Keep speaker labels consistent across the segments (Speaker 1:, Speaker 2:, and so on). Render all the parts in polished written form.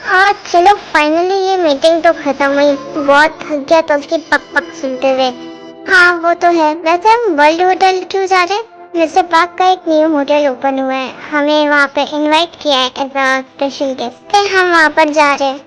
Speaker 1: हाँ चलो फाइनली ये मीटिंग तो खत्म हुई। बहुत थक गया तो उसकी पक पक सुनते हुए। हाँ वो तो है। वैसे हम वर्ल्ड होटल क्यों जा रहे हैं? मिस्टर पार्क का एक न्यू होटल ओपन हुआ है, हमें वहाँ पे इनवाइट किया है एज अ स्पेशल गेस्ट। हम वहाँ पर जा रहे हैं।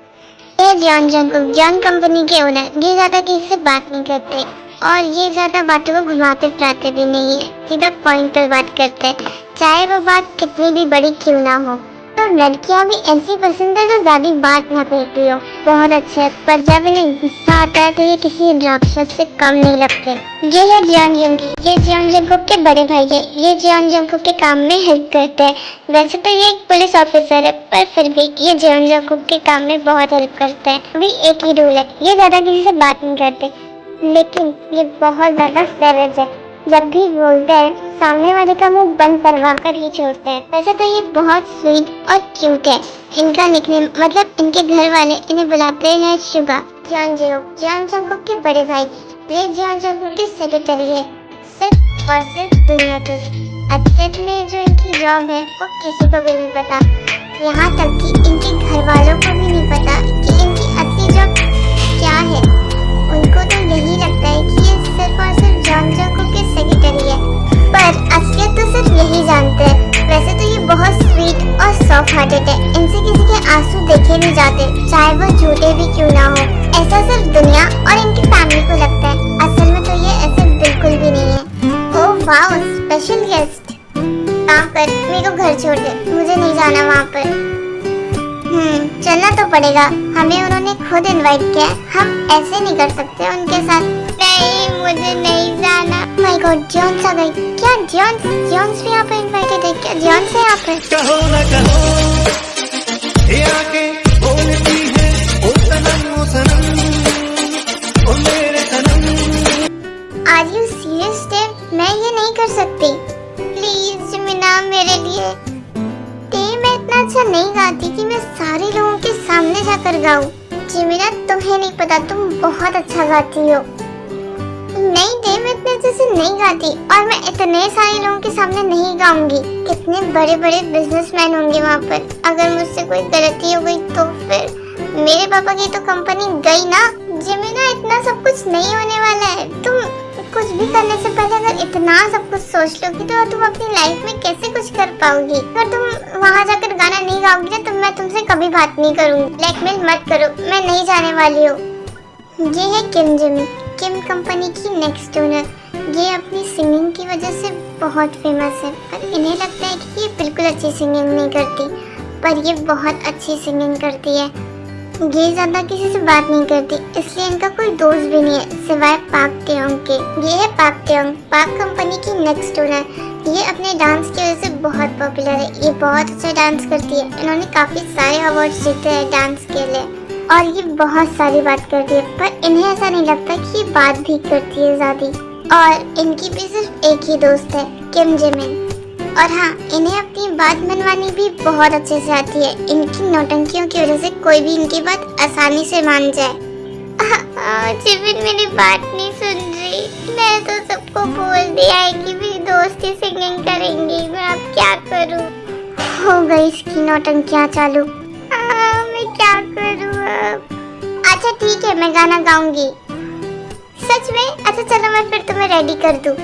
Speaker 1: ये जॉन जंकुक जॉन कंपनी के ओनर, ये ज्यादा किसी से बात नहीं करते और ये ज्यादा बातों को घुमाते फिराते भी नहीं है, सीधा पॉइंट पर बात करते हैं, चाहे वो बात कितनी भी बड़ी क्यों ना हो। तो लड़कियां भी ऐसी पसंद है जो ज्यादा बात ना करती हो। बहुत अच्छे है, पर जब इन्हें गुस्सा आता है तो ये किसी राक्षस से कम नहीं लगते। ये है जॉन जंकुक, ये जॉन जंकुक के बड़े भाई है। ये जॉन जंकुक के काम में हेल्प करते हैं। वैसे तो ये एक पुलिस ऑफिसर है, पर फिर भी ये जॉन जंकुक के काम में बहुत हेल्प करते हैं। अभी एक ही रूल है, ये ज्यादा किसी से बात नहीं करते, लेकिन ये बहुत ज्यादा सेवेज है। जब भी बोलते हैं सामने वाले का मुंह बंद करवा कर ही छोड़ते हैं। वैसे तो ये बहुत स्वीट और क्यूट है। इनका निकनेम मतलब इनके घर वाले इन्हें बुलाते हैं शुगा। जॉन जंकुक के बड़े भाई, ये जॉन जंकुक की सेक्रेटरी है। सिर्फ और सिर्फ दुनिया की अतीत में जो इनकी जॉब है वो किसी को भी नहीं पता। यहाँ तक कि इनके घर वालों को भी नहीं पता कि इनकी असली जॉब क्या है। उनको तो यही लगता है कि ये सिर्फ और सिर्फ जॉन जंकुक की सेक्रेटरी है, पर असलियत तो सिर्फ यही जानते हैं। वैसे तो ये बहुत स्वीट और सॉफ्ट हार्टेड है, इनसे किसी के आंसू देखे नहीं जाते, चाहे वो झूठे भी क्यों ना हो। ऐसा सिर्फ दुनिया और इनकी फैमिली को लगता है, असल में तो ये ऐसे बिल्कुल भी नहीं है। Oh wow, special guest. काम कर, मेरे को घर छोड़ दे, मुझे नहीं जाना वहाँ पर। चलना तो पड़ेगा, हमें उन्होंने खुद इनवाइट किया है, हम ऐसे नहीं कर सकते उनके साथ। नहीं, मुझे नहीं जाना। माय गॉड, जॉन्स आ गई। क्या जॉन्स भी यहाँ पे इनवाइटेड है? क्या जॉन्स है यहाँ पे?
Speaker 2: कहो न कहो ये आके बोलती है ओ सनम ओ सनम ओ मेरे सनम।
Speaker 1: Are you serious Dave? मैं ये नहीं कर सकती। प्लीज मिना, मेरे लिए। मैं इतना अच्छा नहीं गाती कि मैं सारे लोगों के सामने जाकर गाऊं। जिमिना, तुम्हें नहीं पता, तुम बहुत अच्छा गाती हो। नहीं दे, मैं इतने अच्छे से नहीं गाती और मैं इतने सारे लोगों के सामने नहीं गाऊंगी। कितने बड़े बड़े बिजनेसमैन होंगे वहाँ पर। अगर मुझसे कोई गलती हो गई तो फिर मेरे पापा की तो कंपनी गई ना। जिमिना, इतना सब कुछ नहीं होने वाला है। तुम कुछ भी करने से पहले अगर इतना सब कुछ सोच लोगी तो तुम अपनी लाइफ में कैसे कुछ कर पाओगी? अगर तुम वहाँ जाकर गाना नहीं गाओगी ना तो मैं तुमसे कभी बात नहीं करूँगी। ब्लैकमेल मत करो, मैं नहीं जाने वाली हूँ। ये है किम जिमी, किम कंपनी की नेक्स्ट ओनर। ये अपनी सिंगिंग की वजह से बहुत फेमस है, पर इन्हें लगता है कि ये बिल्कुल अच्छी सिंगिंग नहीं करती, पर ये बहुत अच्छी सिंगिंग करती है। ये ज्यादा किसी से बात नहीं करती, इसलिए इनका कोई दोस्त भी नहीं है सिवाय पाक टेयोंग के। ये है पाक टेयोंग, पाक कंपनी की नेक्स्ट ओनर। ये अपने डांस की वजह से बहुत पॉपुलर है। ये बहुत अच्छा डांस करती है, इन्होंने काफी सारे अवार्ड्स जीते हैं डांस के लिए। और ये बहुत सारी बात करती है, पर इन्हें ऐसा नहीं लगता कि ये बात भी करती है ज्यादा। और इनकी भी सिर्फ एक ही दोस्त है, किम जिमिन। और हाँ, इन्हें अपनी बात मनवानी भी बहुत अच्छे से आती है। इनकी नौटंकियों की वजह से कोई भी इनकी बात आसानी से मान जाए। जिमिन मेरी बात नहीं सुन रही। मैं तो सबको बोल दिया है कि मेरी दोस्त ही सिंगिंग करेंगी, मैं अब क्या करूँ? हो गई इसकी नौटंकियाँ चालू। मैं क्या करूँ अब? अच्छा ठीक है, मैं गाना गाऊंगी। सच में? अच्छा चलो, मैं फिर तुम्हें रेडी कर दूँ।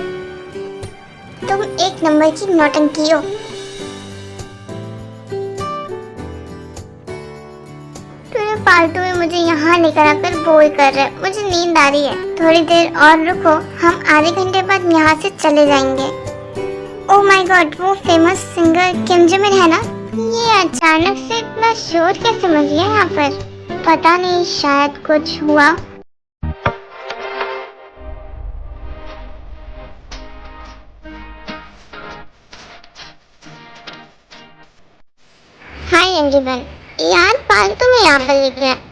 Speaker 1: तुम एक नंबर की नौटंकी हो। तूने फालतू में मुझे यहाँ लेकर आकर बोर कर रहा है, मुझे नींद आ रही है। थोड़ी देर और रुको, हम आधे घंटे बाद यहाँ से चले जाएंगे। ओह माय गॉड, वो फेमस सिंगर किम जिमिन है ना? ये अचानक से इतना शोर कैसे मच गया यहाँ पर? पता नहीं, शायद कुछ हुआ। हाय एवरीवन, यार फालतू में यहाँ पर लिख रहे हैं।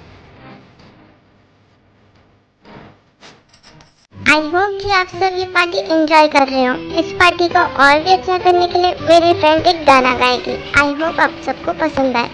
Speaker 1: आई होप कि आप सब ये पार्टी एंजॉय कर रहे हो। इस पार्टी को और भी अच्छा करने के लिए मेरी फ्रेंड एक गाना गाएगी। आई होप आप सबको पसंद आए।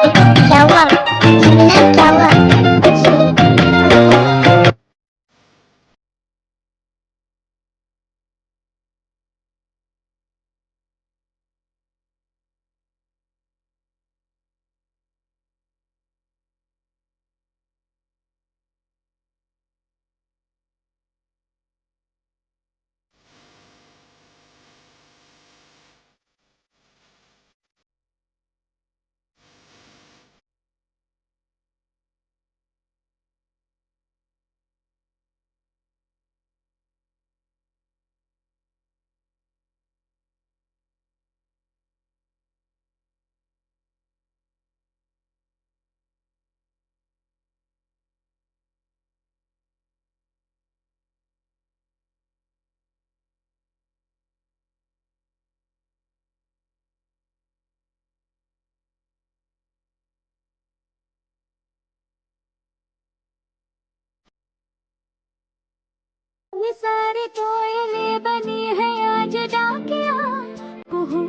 Speaker 1: क्या हुआ जमीना, क्या हुआ?
Speaker 3: ये सारे कोयले बनी है आज डाकिया कुहू।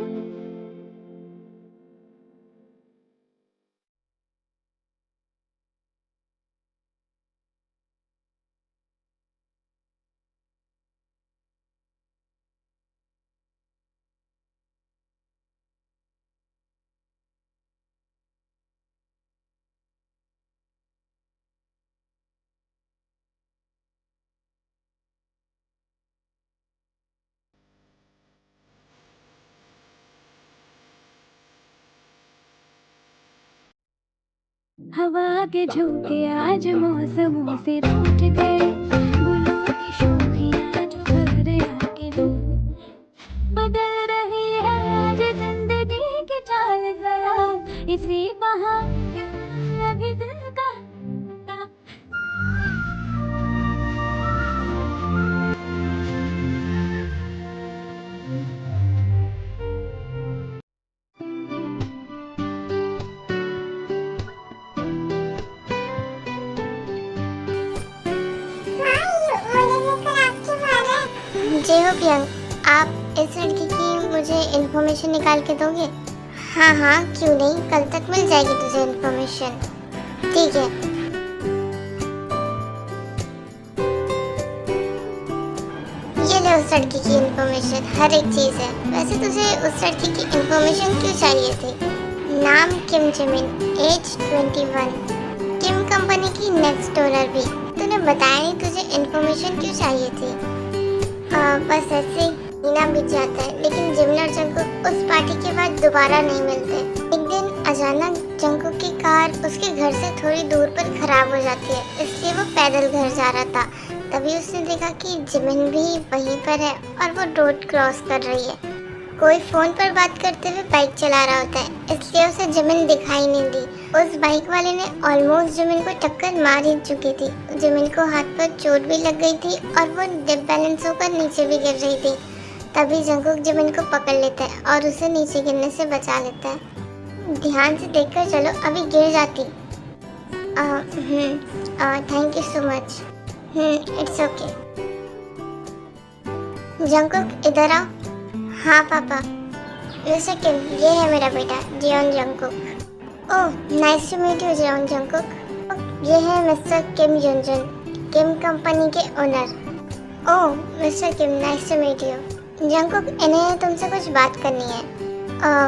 Speaker 3: हवा के झोंके आज मौसमों से रूठ गए, गुलों की शोखियाँ जो घर आके रूठ बदल रही है आज जिंदगी की चाल जरा इसी बहाने अभी दिल का
Speaker 1: जी हो प्रियंक, आप इस लड़की की मुझे इन्फॉर्मेशन निकाल के दोगे? हाँ हाँ, क्यों नहीं, कल तक मिल जाएगी तुझे इन्फॉर्मेशन। ठीक है। ये ले उस लड़की की इन्फॉर्मेशन, हर एक चीज़ है। वैसे तुझे उस लड़की की इन्फॉर्मेशन क्यों चाहिए थी? नाम किम जिमिन, एज 21, किम कंपनी की नेक्स्ट डोनर भी। तूने बताया नहीं तुझे इन्फॉर्मेशन क्यों चाहिए थी? बस ऐसे ही महीना बीत जाता है, लेकिन जिमिन और जंकुक उस पार्टी के बाद दोबारा नहीं मिलते। एक दिन अचानक जंकुक की कार उसके घर से थोड़ी दूर पर खराब हो जाती है, इसलिए वो पैदल घर जा रहा था। तभी उसने देखा कि जिमिन भी वहीं पर है और वो रोड क्रॉस कर रही है। कोई फोन पर बात करते हुए बाइक चला रहा होता है, इसलिए उसे जिमिन दिखाई नहीं दी। उस बाइक वाले ने ऑलमोस्ट जिमिन को टक्कर मार ही चुकी थी। जिमिन को हाथ पर चोट भी लग गई थी और वो डिप बैलेंस होकर नीचे भी गिर रही थी। तभी जंकुक जिमिन को पकड़ लेता है और उसे नीचे गिरने से बचा लेता है। ध्यान से देखकर चलो, अभी गिर जाती। Thank you so much. It's okay. Jungkook इधर आओ। हाँ पापा। मिस्टर किम, ये है मेरा बेटा Jeon Jungkook. Oh, nice to meet you Jeon Jungkook. ये है mister Kim Yunjun, Kim company के owner. Oh mister Kim, nice to meet you. Jungkook, इन्हें तुमसे कुछ बात करनी है।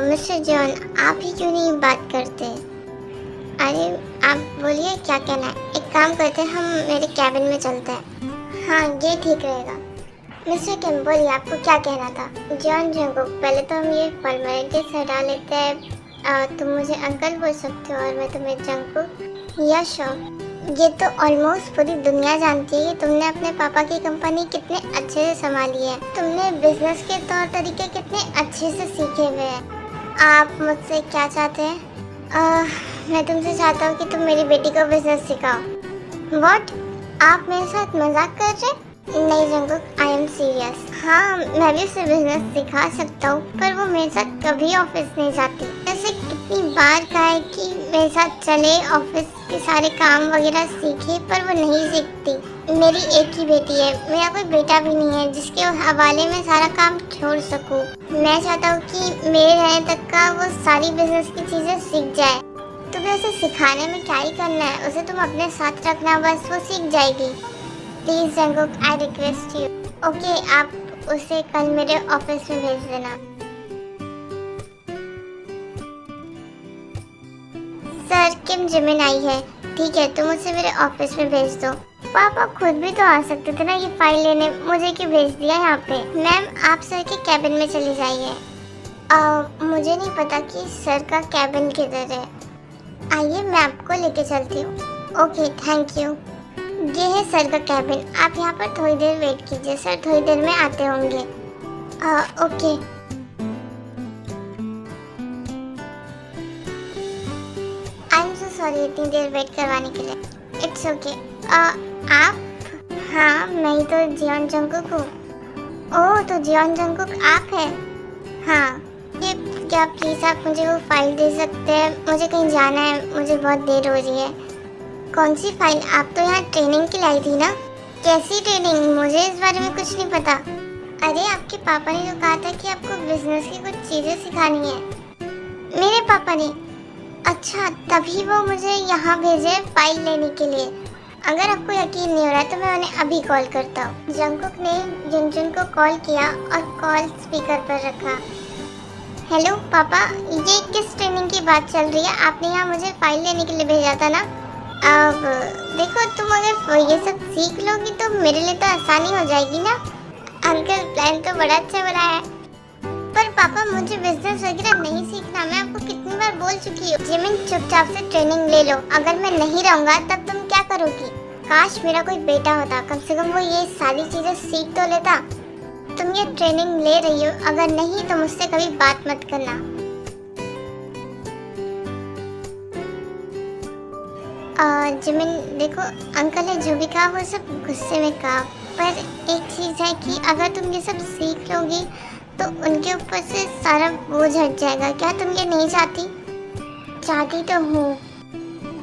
Speaker 1: मिस्टर जियोन, आप ही क्यों नहीं बात करते? अरे आप बोलिए, क्या कहना है? एक काम करते हैं, हम मेरे कैबिन में चलते हैं। हाँ, ये ठीक रहेगा। मिस्टर किम, बोलिए, आपको क्या कहना था? जॉन जंकुक, पहले तो हम ये फॉर्मेलिटीज हटा लेते हैं। तुम मुझे अंकल बोल सकते हो और मैं तुम्हें जंकुक। या श्योर। ये तो ऑलमोस्ट पूरी दुनिया जानती है कि तुमने अपने पापा की कंपनी कितने अच्छे से संभाली है। तुमने बिजनेस के तौर तरीके कितने अच्छे से सीखे हुए हैं। आप मुझसे क्या चाहते हैं? मैं तुमसे चाहता हूँ कि तुम मेरी बेटी को बिजनेस सिखाओ। व्हाट? आप मेरे साथ मजाक कर रहे? नहीं जंकुक, आई एम सीरियस। हाँ, मैं भी उसे बिजनेस सिखा सकता हूँ, पर वो मेरे साथ कभी ऑफिस नहीं जाती। ऐसे कितनी बार कहा है कि मेरे साथ चले, ऑफिस के सारे काम वगैरह सीखे, पर वो नहीं सीखती। मेरी एक ही बेटी है, मेरा कोई बेटा भी नहीं है जिसके हवाले में सारा काम छोड़ सकूँ। मैं चाहता हूँ कि मेरे रहने तक का वो सारी बिजनेस की चीज़ें सीख जाए। तो तुम्हें उसे सिखाने में क्या ही करना है, उसे तुम अपने साथ रखना, बस वो सीख जाएगी। Please Jungkook, I request you. Okay, आप उसे कल मेरे ऑफिस में भेज देना। सर, किम जिमिन आई है। ठीक है, तुम उसे मेरे ऑफिस में भेज दो। पापा खुद भी तो आ सकते थे ना ये फाइल लेने, मुझे क्यों भेज दिया यहाँ पे? मैम, आप सर के कैबिन में चली जाइए। मुझे नहीं पता कि सर का कैबिन किधर है। आइए, मैं आपको लेके चलती हूँ। Okay, thank you. ये है सर का कैबिन, आप यहाँ पर थोड़ी देर वेट कीजिए, सर थोड़ी देर में आते होंगे। Okay. I am so sorry इतनी देर वेट करवाने के लिए। It's okay. आप? हाँ, मैं ही तो जियोन जंगकुक हूँ। ओह, तो जियोन जंगकुक आप हैं? हाँ। ये क्या प्लीज़ आप मुझे वो फाइल दे सकते हैं? मुझे कहीं जाना है, मुझे बहुत देर हो रही है। कौन सी फाइल? आप तो यहाँ ट्रेनिंग के लिए आई थी ना? कैसी ट्रेनिंग? मुझे इस बारे में कुछ नहीं पता। अरे, आपके पापा ने तो कहा था कि आपको बिजनेस की कुछ चीज़ें सिखानी है। मेरे पापा ने? अच्छा, तभी वो मुझे यहाँ भेजे फाइल लेने के लिए। अगर आपको यकीन नहीं हो रहा तो मैं उन्हें अभी कॉल करता हूँ। जंगकुक ने जुनजुन को कॉल किया और कॉल स्पीकर पर रखा। हेलो पापा, ये किस ट्रेनिंग की बात चल रही है? आपने यहाँ मुझे फाइल लेने के लिए भेजा था ना? अब देखो, तुम अगर ये सब सीख लोगी तो मेरे लिए तो आसानी हो जाएगी ना। अंकल, प्लान तो बड़ा अच्छा बनाया है, पर पापा मुझे बिजनेस वगैरह नहीं सीखना। मैं आपको कितनी बार बोल चुकी हूँ। जिमिन, चुपचाप से ट्रेनिंग ले लो। अगर मैं नहीं रहूँगा तब तुम क्या करोगी? काश मेरा कोई बेटा होता, कम से कम वो ये सारी चीज़ें सीख तो लेता। तुम ये ट्रेनिंग ले रही हो, अगर नहीं तो मुझसे कभी बात मत करना। जिमिन देखो, अंकल ने जो भी कहा वो सब गुस्से में कहा, पर एक चीज़ है कि अगर तुम ये सब सीख लोगी तो उनके ऊपर से सारा बोझ हट जाएगा। क्या तुम ये नहीं चाहती? चाहती तो हूँ,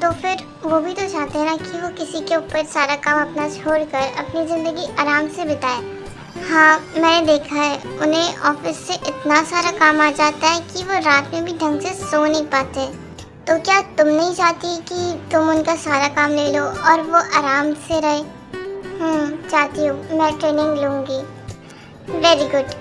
Speaker 1: तो फिर वो भी तो चाहते हैं ना कि वो किसी के ऊपर सारा काम अपना छोड़कर अपनी ज़िंदगी आराम से बिताए। हाँ, मैंने देखा है, उन्हें ऑफिस से इतना सारा काम आ जाता है कि वो रात में भी ढंग से सो नहीं पाते। तो क्या तुम नहीं चाहती कि तुम उनका सारा काम ले लो और वो आराम से रहे? चाहती हूँ, मैं ट्रेनिंग लूँगी। Very good.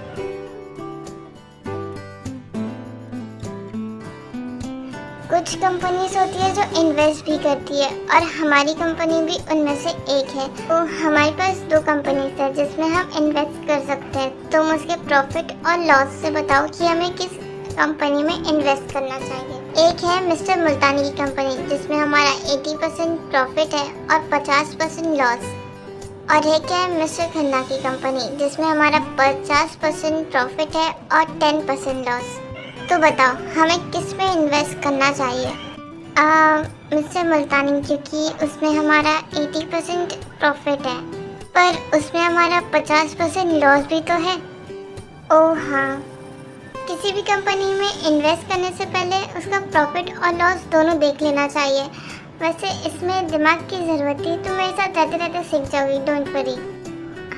Speaker 1: कुछ कंपनीज होती है जो इन्वेस्ट भी करती है और हमारी कंपनी भी उनमें से एक है। तो हमारे पास 2 कंपनीज है जिसमें हम इन्वेस्ट कर सकते हैं। तुम उसके प्रॉफिट और लॉस से बताओ कि हमें किस कंपनी में इन्वेस्ट करना चाहिए। एक है मिस्टर मुल्तानी की कंपनी जिसमें हमारा 80% प्रॉफिट है और 50% लॉस, और एक है मिस्टर खन्ना की कंपनी जिसमें हमारा 50% प्रॉफिट है और 10% लॉस। तो बताओ हमें किस में इन्वेस्ट करना चाहिए? मिस्टर मुल्तानी, क्योंकि उसमें हमारा 80% प्रॉफिट है, पर उसमें हमारा 50% लॉस भी तो है। ओह हाँ, किसी भी कंपनी में इन्वेस्ट करने से पहले उसका प्रॉफिट और लॉस दोनों देख लेना चाहिए। वैसे इसमें दिमाग की ज़रूरत है, तुम मेरे साथ रहते रहते सीख जाओगी, डोंट वरी।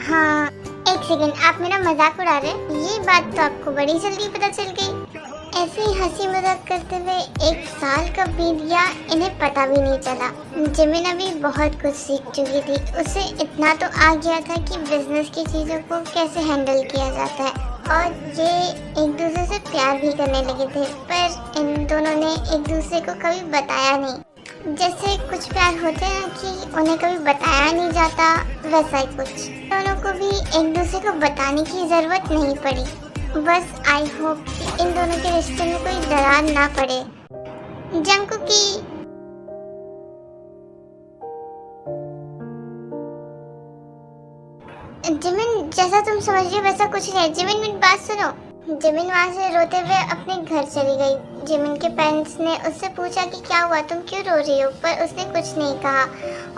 Speaker 1: हाँ, एक सेकेंड, आप मेरा मजाक उड़ा रहे हैं? ये बात तो आपको बड़ी जल्दी पता चल गई। ऐसे ही हंसी मजाक करते हुए 1 साल कब बीत गया इन्हें पता भी नहीं चला। जिमिन अभी बहुत कुछ सीख चुकी थी, उसे इतना तो आ गया था कि बिजनेस की चीज़ों को कैसे हैंडल किया जाता है, और ये एक दूसरे से प्यार भी करने लगे थे, पर इन दोनों ने एक दूसरे को कभी बताया नहीं। जैसे कुछ प्यार होते हैं कि उन्हें कभी बताया नहीं जाता, वैसा ही कुछ दोनों को भी एक दूसरे को बताने की ज़रूरत नहीं पड़ी। बस आई होप कि इन दोनों के रिश्ते में कोई दरार ना पड़े। जंगकुकी, जिमिन, जैसा तुम समझ रही हो वैसा कुछ नहीं है। जिमिन, मेरी बात सुनो। जिमिन वहाँ से रोते हुए अपने घर चली गई। जिमिन के पेरेंट्स ने उससे पूछा कि क्या हुआ, तुम क्यों रो रही हो, पर उसने कुछ नहीं कहा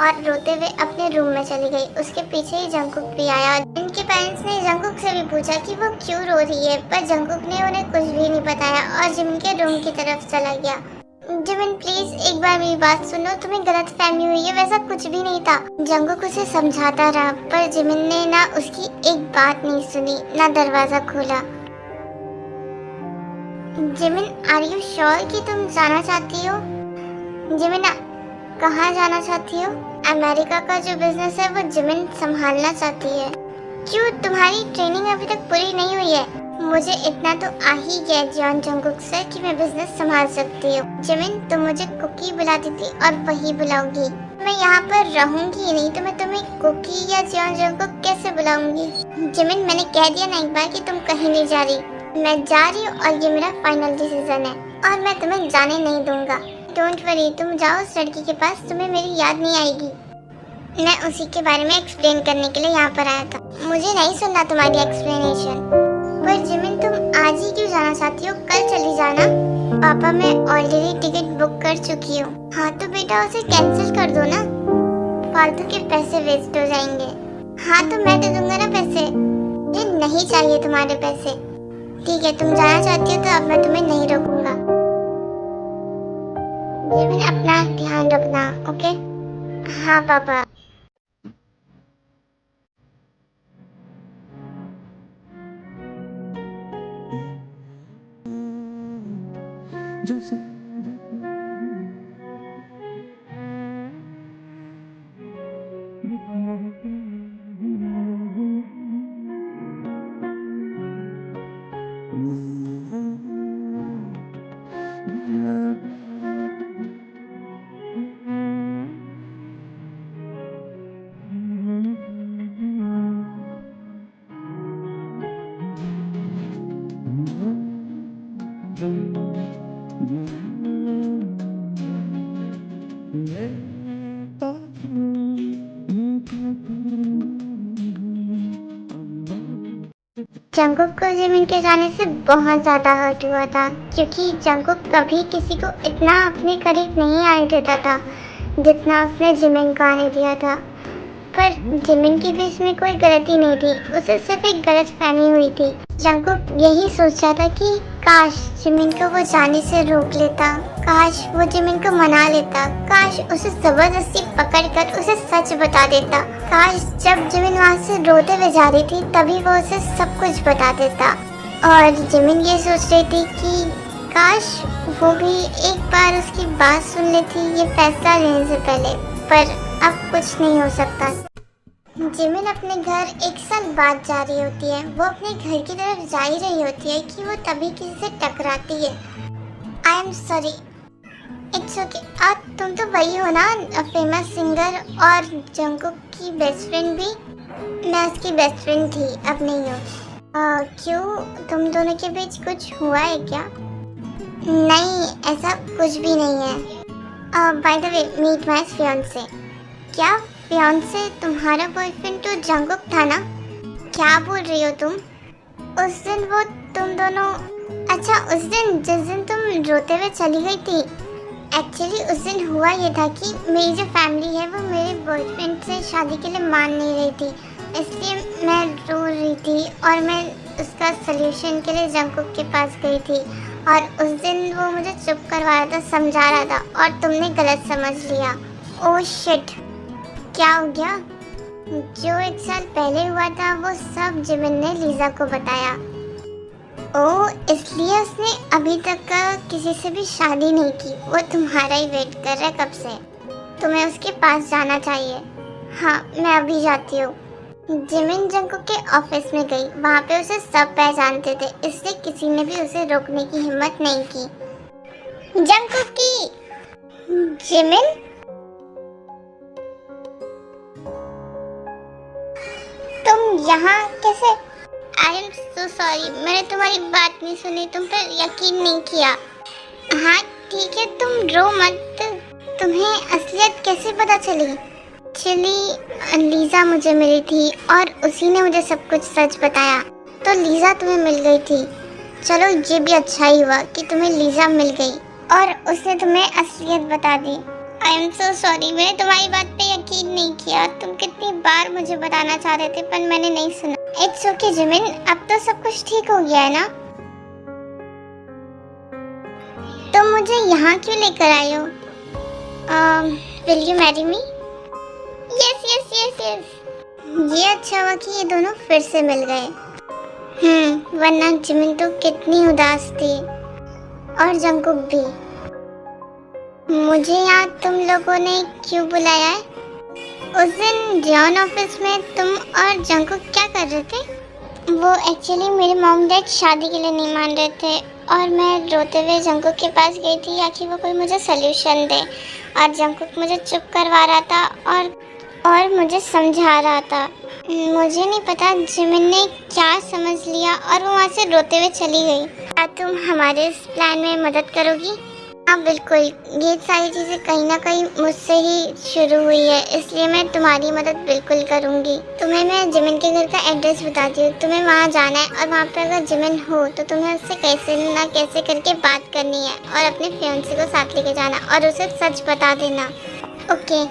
Speaker 1: और रोते हुए अपने रूम में चली गई। उसके पीछे ही जंगकुक भी आया। इनके पेरेंट्स ने जंगकुक से भी पूछा कि वो क्यों रो रही है, पर जंगकुक ने उन्हें कुछ भी नहीं बताया और जिमिन के रूम की तरफ चला गया। जिमिन प्लीज एक बार मेरी बात सुनो, तुम्हें गलत फहमी हुई है, वैसा कुछ भी नहीं था। जंगकुक उसे समझाता रहा, पर जिमिन ने ना उसकी एक बात नहीं सुनी, ना दरवाजा खोला। जिमिन, आर यू श्योर कि तुम जाना चाहती हो? जिमिन कहाँ जाना चाहती हो? अमेरिका का जो बिजनेस है वो जिमिन संभालना चाहती है। क्यों, तुम्हारी ट्रेनिंग अभी तक पूरी नहीं हुई है? मुझे इतना तो आ ही गया जॉन जंगकुक से कि मैं बिजनेस संभाल सकती हूँ। जिमिन, तुम मुझे कुकी बुलाती थी और वही बुलाऊंगी। मैं यहाँ पर रहूंगी नहीं तो मैं तुम्हें कुकी या जॉन जंगकुक कैसे बुलाऊंगी? जिमिन, मैंने कह दिया ना एक बार कि तुम कहीं नहीं जा रही। मैं जा रही हूँ और ये मेरा फाइनल डिसीजन है और मैं तुम्हें जाने नहीं दूंगा। डोंट वरी, तुम जाओ उस लड़की के पास, तुम्हें मेरी याद नहीं आएगी। मैं उसी के बारे में एक्सप्लेन करने के लिए यहाँ पर आया था। मुझे नहीं सुनना तुम्हारी एक्सप्लेनेशन। पर जिमिन, तुम आज ही क्यों जाना चाहती हो? कल चली जाना। पापा, मैं ऑलरेडी टिकट बुक कर चुकी हूँ। हाँ तो बेटा उसे कैंसिल कर दो ना, फालतू के पैसे वेस्ट हो जाएंगे। हाँ तो मैं दे दूंगा ना पैसे। मुझे नहीं चाहिए तुम्हारे पैसे। ठीक है, तुम जाना चाहती हो तो अब मैं तुम्हें नहीं रोकूंगा। जिमिन, अपना ध्यान रखना, ओके? हाँ पापा। जंगकुक को जिमिन के जाने से बहुत ज्यादा हर्ट हुआ था, क्योंकि जंगकुक कभी किसी को इतना अपने करीब नहीं आने देता था जितना उसने जिमिन को आने दिया था। पर जिमिन की भी इसमें कोई गलती नहीं थी, उसे सिर्फ एक गलतफहमी हुई थी। जंगकुक यही सोच रहा था कि काश जिमिन को वो जाने से रोक लेता, काश वो जिमिन को मना लेता, काश उसे जबरदस्ती पकड़कर उसे सच बता देता, काश जब जिमिन वहाँ से रोते हुए जा रही थी तभी वो उसे सब कुछ बता देता। और जिमिन ये सोच रही थी कि काश वो भी एक बार उसकी बात सुन लेती ये फैसला लेने से पहले, पर अब कुछ नहीं हो सकता। जिमिन अपने घर 1 साल बाद जा रही होती है। वो अपने घर की तरफ जा ही रही होती है कि वो तभी किसी से टकराती है। I am sorry, it's okay. तुम तो वही हो ना, फेमस सिंगर और जंगकुक की बेस्ट फ्रेंड भी? मैं उसकी बेस्ट फ्रेंड थी, अब नहीं हूँ। क्यों, तुम दोनों के बीच कुछ हुआ है क्या? नहीं, ऐसा कुछ भी नहीं है। By the way, meet my fiancee. क्या फियांसे? तुम्हारा बॉयफ्रेंड तो जंगकुक था ना? क्या बोल रही हो तुम? उस दिन वो तुम दोनों, अच्छा उस दिन जिस दिन तुम रोते हुए चली गई थी। एक्चुअली उस दिन हुआ ये था कि मेरी जो फैमिली है वो मेरे बॉयफ्रेंड से शादी के लिए मान नहीं रही थी, इसलिए मैं रो रही थी और मैं उसका सल्यूशन के लिए जंगकुक के पास गई थी। और उस दिन वो मुझे चुप करवा रहा था, समझा रहा था, और तुमने गलत समझ लिया। ओह शिट, क्या हो गया? जो 1 साल पहले हुआ था वो सब जिमिन ने लीजा को बताया। ओह, इसलिए उसने अभी तक किसी से भी शादी नहीं की। वो तुम्हारा ही वेट कर रहा है कब से। तुम्हें उसके पास जाना चाहिए। हाँ, मैं अभी जाती हूँ। जिमिन जंगकुक के ऑफिस में गई। वहाँ पे उसे सब पहचानते थे, इसलिए किसी ने भी उसे रोकने की हिम्मत नहीं की। जंगकुक की, जिमिन, तुम यहाँ कैसे? आई एम सो सॉरी, मैंने तुम्हारी बात नहीं सुनी, तुम पर यकीन नहीं किया। हाँ ठीक है, तुम रो मत। तुम्हें असलियत कैसे पता चली? लीजा मुझे मिली थी और उसी ने मुझे सब कुछ सच बताया, तो लीजा तुम्हें मिल गई थी। चलो, ये भी अच्छा ही हुआ कि तुम्हें लीजा मिल गई और उसने तुम्हें असलियत बता दी। आई एम सो सॉरी, मैंने तुम्हारी बात पे यकीन नहीं किया। तुम कितनी बार मुझे बताना चाह रहे थे पर मैंने नहीं सुना। इट्स ओके जिमिन, अब तो सब कुछ ठीक हो गया है ना? तुम मुझे यहाँ क्यों लेकर आए हो? Will you marry me? Yes yes yes yes. ये अच्छा हुआ कि ये दोनों फिर से मिल गए। वरना जिमिन तो कितनी उदास थी, और जंगकुक भी। मुझे यहाँ तुम लोगों ने क्यों बुलाया है? उस दिन जॉन ऑफिस में तुम और जंकुक क्या कर रहे थे? वो एक्चुअली मेरे मॉम डैड शादी के लिए नहीं मान रहे थे और मैं रोते हुए जंकुक के पास गई थी ताकि वो कोई मुझे सल्यूशन दे, और जंकुक मुझे चुप करवा रहा था और मुझे समझा रहा था। मुझे नहीं पता जिमिन ने क्या समझ लिया और वो वहाँ से रोते हुए चली गई। क्या तुम हमारे इस प्लान में मदद करोगी? हाँ बिल्कुल, ये सारी चीज़ें कहीं ना कहीं मुझसे ही शुरू हुई है, इसलिए मैं तुम्हारी मदद बिल्कुल करूँगी। तुम्हें मैं जिमिन के घर का एड्रेस बताती हूँ, तुम्हें वहाँ जाना है और वहाँ पर अगर जिमिन हो तो तुम्हें उससे कैसे ना कैसे करके बात करनी है और अपने फियांसे को साथ लेके जाना और उसे सच बता देना। ओके,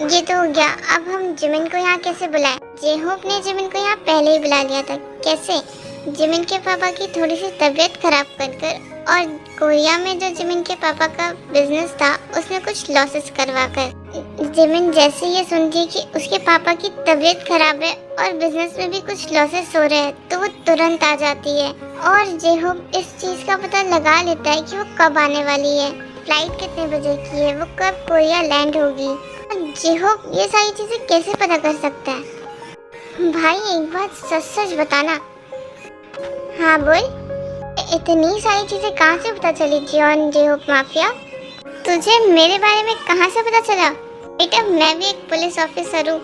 Speaker 1: ये तो हो गया। अब हम जिमिन को यहाँ कैसे बुलाएं? जेहोप ने जिमिन को यहाँ पहले ही बुला लिया था। कैसे? जिमिन के पापा की थोड़ी सी तबीयत खराब कर और कोरिया में जो जिमिन के पापा का बिजनेस था उसमें कुछ लॉसेस करवा कर जिमिन जैसे ये सुनती है कि उसके पापा की तबीयत खराब है और बिजनेस में भी कुछ लॉसेस हो रहे हैं तो वो तुरंत आ जाती है और जेहोप इस चीज़ का पता लगा लेता है कि वो कब आने वाली है, फ्लाइट कितने बजे की है, वो कब कोरिया लैंड होगी। जेहोप ये सारी चीज़ें कैसे पता कर सकता है? भाई एक बात सच सच बताना। हाँ बोल, इतनी सारी चीजें कहाँ से पता चली जॉन जेहोप माफिया? तुझे मेरे बारे में कहाँ से पता चला? बेटा मैं भी एक पुलिस ऑफिसर हूँ